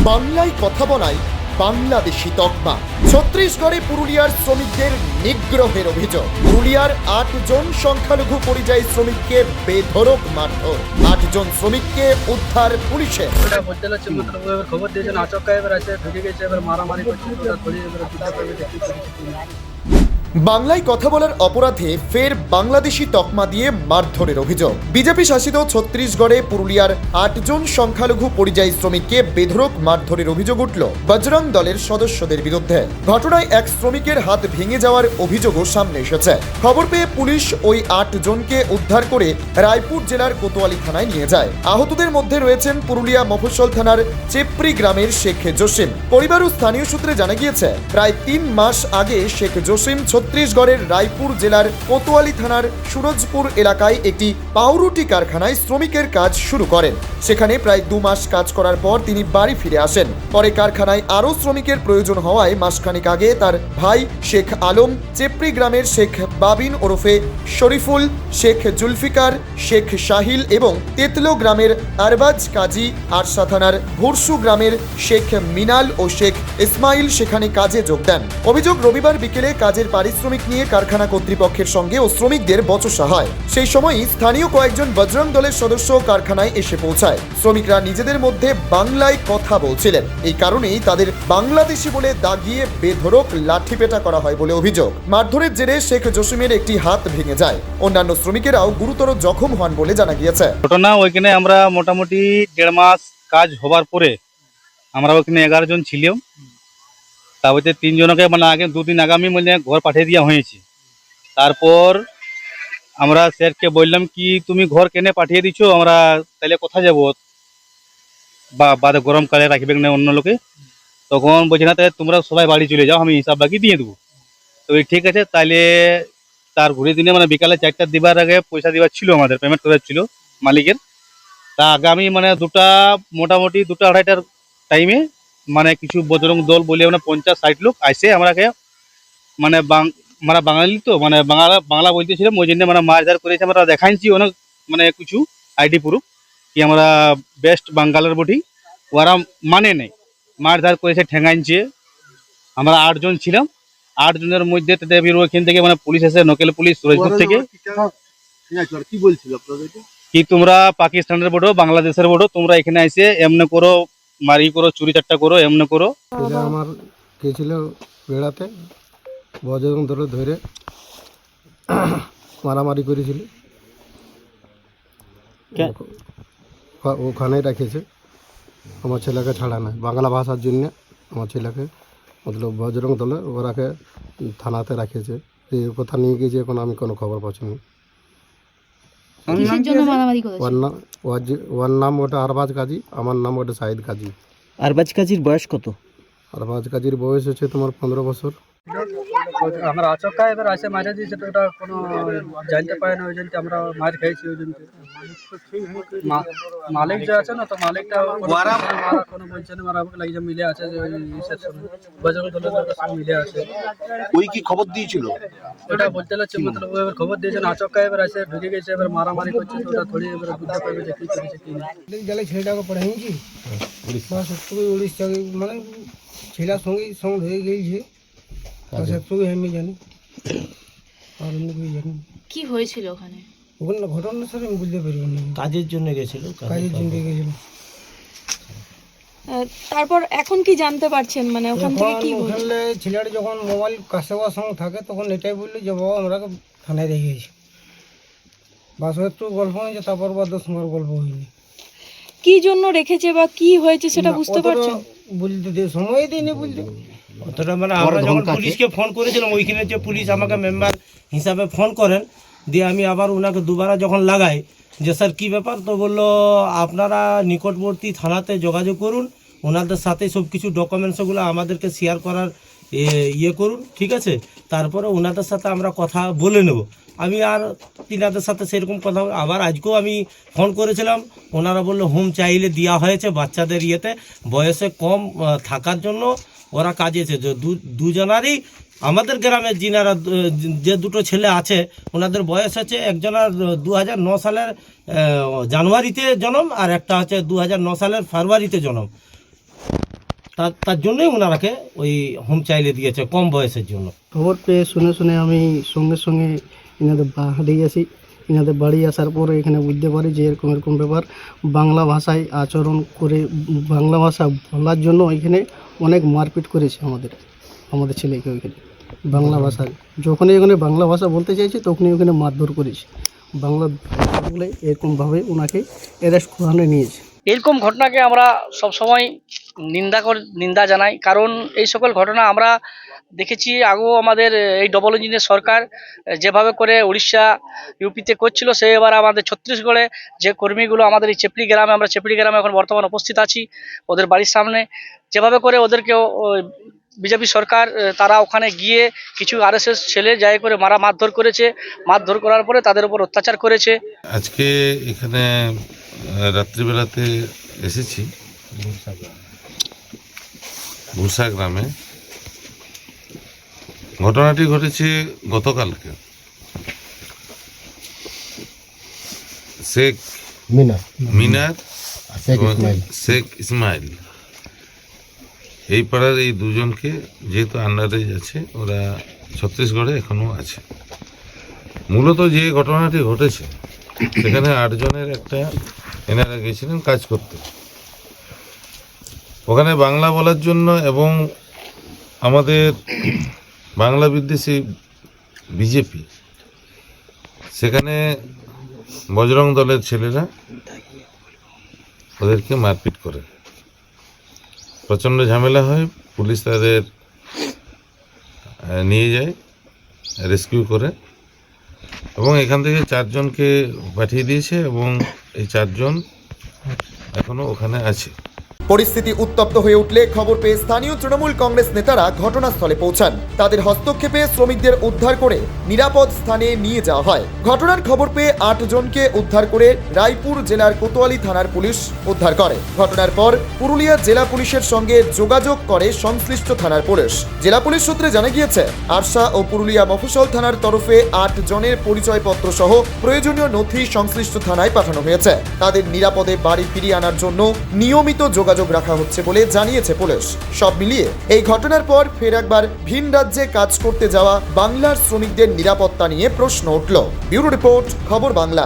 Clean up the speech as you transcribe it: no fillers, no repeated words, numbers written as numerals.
বাংলায় কথা বলায় বাংলাদেশি তকমা। ছত্তিশগড়ে পুরুলিয়ার শ্রমিকদের নিগ্রহের অভিযোগ। পুরুলিয়ার 8 জন সংখ্যালঘু পরিযায়ী শ্রমিককে বেধড়ক মারধর। 8 জন শ্রমিককে উদ্ধার পুলিশের। খবর দিয়েছেন আচমকা এবার আছে ঢুকে গেছে, এবার মারামারি করছে। বাংলায় কথা বলার অপরাধে ফের বাংলাদেশি তকমা দিয়ে মারধরের অভিযোগ। বিজেপি শাসিত ছত্তিশগড়ে পুরুলিয়ার 8 জন সংখ্যালঘু পরিযায়ী শ্রমিককে বেধড়ক মারধরের অভিযোগ উঠল বজরং দলের সদস্যদের বিরুদ্ধে। ঘটনায় এক শ্রমিকের হাত ভেঙে যাওয়ার অভিযোগও সামনে এসেছে। খবর পেয়ে পুলিশ ওই 8 জনকে উদ্ধার করে রায়পুর জেলার কোতোয়ালি থানায় নিয়ে যায়। আহতদের মধ্যে রয়েছেন পুরুলিয়া মফস্বল থানার চেপরি গ্রামের শেখ জসিম। পরিবার ও স্থানীয় সূত্রে জানা গিয়েছে, প্রায় 3 মাস আগে শেখ জসিম ছত্তিশগড়ের রায়পুর জেলার কোতোয়ালি থানার সুরজপুর এলাকায় একটি পাউরুটি কারখানায় শ্রমিকের কাজ শুরু করেন। সেখানে প্রায় 2 মাস কাজ করার পর তিনি বাড়ি ফিরে আসেন। পরে কারখানায় আরও শ্রমিকের প্রয়োজন হওয়ায় মাসখানেক আগে তার ভাই শেখ আলম, চেপরি গ্রামের শেখ বাবিন ওরফে শরীফুল, শেখ জুলফিকার, শেখ শাহিল এবং তেতলো গ্রামের আরবাজ কাজী, আরসা থানার ভুরসু গ্রামের শেখ মিনাল ও শেখ ইসমাইল সেখানে কাজে যোগ দেন। অভিযোগ, রবিবার বিকেলে কাজের পারিশ্রমিক নিয়ে কারখানা কর্তৃপক্ষের সঙ্গে ও শ্রমিকদের বচসা হয়। সেই সময়ই স্থানীয় কয়েকজন বজরং দলের সদস্য কারখানায় এসে পৌঁছায়। শ্রমিকরা নিজেদের মধ্যে বাংলায় কথা বলছিলেন, এই কারণেই তাদের বাংলাদেশি বলে দাগিয়ে বেধড়ক লাঠিপেটা করা হয় বলে অভিযোগ। মারধরের জেরে শেখ জসিমের একটি হাত ভেঙে যায়। অন্যান্য শ্রমিকেরাও গুরুতর জখম হন বলে জানা গিয়েছে। ঘটনা ওইখানে আমরা মোটামুটি 1.5 মাস কাজ হবার পরে আমরা ওইখানে 11 জন ছিলাম। তারপরে 3 জনকে মানে আগে 2 দিন আগামী মানে ঘর পাঠিয়ে দেওয়া হয়েছে। তারপর আমরা স্যারকে বললাম কি তুমি ঘর কেনে পাঠিয়ে দিচ্ছ, আমরা তাহলে কোথায় যাবো, বা বাদে গরমকালে রাখবে না অন্য লোকে। তখন বলছে না, তাহলে তোমরা সবাই বাড়ি চলে যাও, আমি হিসাব বাকি দিয়ে দেবো। তো ঠিক আছে, তাহলে তার ঘুরে দিনে মানে বিকালে 4টা দিবার আগে পয়সা দেওয়ার ছিল, আমাদের পেমেন্ট করার ছিল মালিকের। তা আগামী মানে মোটামুটি 2টা-2:30টার টাইমে মানে কিছু বজরং দল বলে মানে 50-60 লোক আসে আমরাকে মানে মানে বাঙালি তো মানে বাংলা বলতেছিলাম, ওই জন্য মানে মারধার করেছে। আমরা দেখাইছি অনেক মানে কিছু আইডি প্রুফ কি আমরা বেস্ট বাঙ্গালের বটি। ওরা মানে নেই, মারধার করেছে, ঠেঙাইছে। আমরা 8 জন ছিলাম। 8 জনের মধ্যে ওইখান থেকে মানে পুলিশ এসে, নোকেল পুলিশ সুরজপুর থেকে কি বলছিল আপনাদেরকে কি তোমরা পাকিস্তানের বড়ো, বাংলাদেশের বড়ো, তোমরা এখানে এসে এমনি করো, মারি করো, চুরি চারটা করো, এমনি করো। আমার গেছিল বেড়াতে, বজরং দলে ধরে মারামারি করেছিল, ওখানেই রেখেছে। আমার ছেলেকে ছাড়া নাই বাংলা ভাষার জন্য। আমার ছেলেকে মতলব বজরং দলে ওরাকে থানাতে রাখেছে। এই কথা নিয়ে গিয়েছে, এখন আমি কোনো খবর পাচ্ছি না। ওর নাম ওটা আরবাজ কাজী, আমার নাম ওটা সাইদ কাজী। আরবাজ কাজীর বয়স কত? আরবাজ কাজীর বয়স হচ্ছে তোমার 15 বছর। আমরা আচমকা এবার আসে মারা দিয়েছে, তো ওটা কোনো জানতে পারে না, ওই জন্য আমরা মার খেয়েছি। ওই জন্য মালিক যে আছে না, তো মালিকটা কোনো বলছে না, মারা লাগে মিলে আছে যে বজরং দলের সঙ্গে মিলে আছে। ওই কি খবর দিয়েছিল? ওটা বলতে লাগছে মতলব এবার খবর দিয়েছেন আচমকা এবার আসে ঢুকে গেছে, এবার মারামারি করছে। তো ওটা থোড়ি এবার বুঝতে পারবে যে কি করেছে কি না। গেলে ছেলেটাকে পড়াইছি উড়িষ্যা, মানে ছেলের সঙ্গে হয়ে গিয়েছে। আমি জানি আর অন্য কেউ জানি কি হয়েছিল ওখানে। ওখানে ঘটনা স্যার আমি বুঝতে পারবো না। কাজের জন্য গেছিল, কাজের জন্য গেছিল। তারপর এখন কি জানতে পারছেন, মানে ওখান থেকে কি ওখানে ছেলেটা যখন মোবাইল কাছে সঙ্গে থাকে তখন এটাই বললো যে বাবা আমরা থানায় রেখে গেছি। বাস একটু গল্প হয়েছে, তারপর বা 10 মার গল্প হয়নি। কি জন্য রেখেছে বা কি হয়েছে সেটা বুঝতে পারছেন? বলতে সময় দিইনি বলতে। অতটা মানে আমরা যখন পুলিশকে ফোন করেছিলাম, ওইখানে যে পুলিশ আমাকে মেম্বার হিসাবে ফোন করেন, দিয়ে আমি আবার ওনাকে দুবার যখন লাগাই যে স্যার কী ব্যাপার, তো বললো আপনারা নিকটবর্তী থানাতে যোগাযোগ করুন, ওনাদের সাথে সব কিছু ডকুমেন্টসগুলো আমাদেরকে শেয়ার করার ইয়ে করুন, ঠিক আছে। তারপরে ওনাদের সাথে আমরা কথা বলে নেব। আমি আর তিনাদের সাথে সেরকম কথা আবার আজকেও আমি ফোন করেছিলাম, ওনারা বললো হোম চাইলে দেওয়া হয়েছে বাচ্চাদের ইয়েতে, বয়সে কম থাকার জন্য ওরা কাজেছে। দুজনারই আমাদের গ্রামের যিনারা যে 2টো ছেলে আছে, ওনাদের বয়স হচ্ছে একজনের 2009 সালের জানুয়ারিতে জন্ম, আর একটা হচ্ছে 2009 সালের ফেব্রুয়ারিতে জন্ম। তার জন্যই ওনারাকে ওই হোম চাইলে দিয়েছে কম বয়সের জন্য। খবর পেয়ে শুনে আমি সঙ্গে সঙ্গে এনাদের বাড়ি আসি। এনাদের বাড়ি আসার পরে এখানে বুঝতে পারি যে এরকম ব্যাপার। বাংলা ভাষায় আচরণ করে, বাংলা ভাষা বলার জন্য এখানে অনেক মারপিট করেছে আমাদের ছেলেকে। ওইখানে বাংলা ভাষায় যখনই এখানে বাংলা ভাষা বলতে চাইছে তখনই ওখানে মারধর করেছে। বাংলা বলে এরকমভাবে ওনাকে অ্যারেস্ট করানো নিয়েছে। এরকম ঘটনাকে আমরা সবসময় নিন্দা জানাই, কারণ এই সকল ঘটনা আমরা দেখেছি আগেও। আমাদের এই ডবল ইঞ্জিনের সরকার যেভাবে করে উড়িষ্যা ইউপিতে করছিল, সে এবার আমাদের ছত্তিশগড়ে যে কর্মীগুলো আমাদের এই চেপড়ি গ্রামে, আমরা চেপড়ি গ্রামে এখন বর্তমানে উপস্থিত আছি ওদের বাড়ির সামনে, যেভাবে করে ওদেরকেও বিজেপি সরকার তারা ওখানে গিয়ে কিছু আরএসএস ছেলে যাই করে মারধর করেছে। মারধর করার পরে তাদের উপর অত্যাচার করেছে। আজকে এখানে রাত্রিবেলাতে এসেছি ভূষা গ্রামে। ঘটনাটি ঘটেছে গতকালকে। শেখ মিনার শেখ ইসমাইল এই পাড়ার এই দুজনকে, যেহেতু আন্ডারেজ আছে, ওরা ছত্তিশগড়ে এখনো আছে। মূলত যে ঘটনাটি ঘটেছে সেখানে 8 জনের একটা এনারা গেছিলেন কাজ করতে। ওখানে বাংলা বলার জন্য এবং আমাদের বাংলা বিদ্বেষী বিজেপি, সেখানে বজরং দলের ছেলেরা ওদেরকে মারপিট করে। প্রচণ্ড ঝামেলা হয়, পুলিশ তাদের নিয়ে যায়, রেস্কিউ করে, এবং এখান থেকে 4 জনকে পাঠিয়ে দিয়েছে এবং এই 4 জন এখনো ওখানে আছে। পরিস্থিতি উত্তপ্ত হয়ে উঠলে খবর পেয়ে স্থানীয় তৃণমূল কংগ্রেস নেতারা ঘটনাস্থলে পৌঁছান। তাদের হস্তক্ষেপে শ্রমিকদের উদ্ধার করে নিরাপদ স্থানে নিয়ে যাওয়া হয়। ঘটনার খবর পেয়ে 8 জনকে উদ্ধার করে রায়পুর জেলার কোতোয়ালি থানার পুলিশ উদ্ধার করে। ঘটনার পর পুরুলিয়া জেলা পুলিশের সঙ্গে যোগাযোগ করে সংশ্লিষ্ট থানার পুলিশ। জেলা পুলিশ সূত্রে জানা গিয়েছে, আরসা ও পুরুলিয়া মফস্বল থানার তরফে 8 জনের পরিচয়পত্র সহ প্রয়োজনীয় নথি সংশ্লিষ্ট থানায় পাঠানো হয়েছে। তাদের নিরাপদে বাড়ি ফিরিয়ে আনার জন্য নিয়মিত যোগাযোগ রাখা হচ্ছে বলে জানিয়েছে পুলিশ। সব মিলিয়ে এই ঘটনার পর ফের একবার ভিন রাজ্যে কাজ করতে যাওয়া বাংলার শ্রমিকদের নিরাপত্তা নিয়ে প্রশ্ন উঠল। ব্যুরো রিপোর্ট, খবর বাংলা।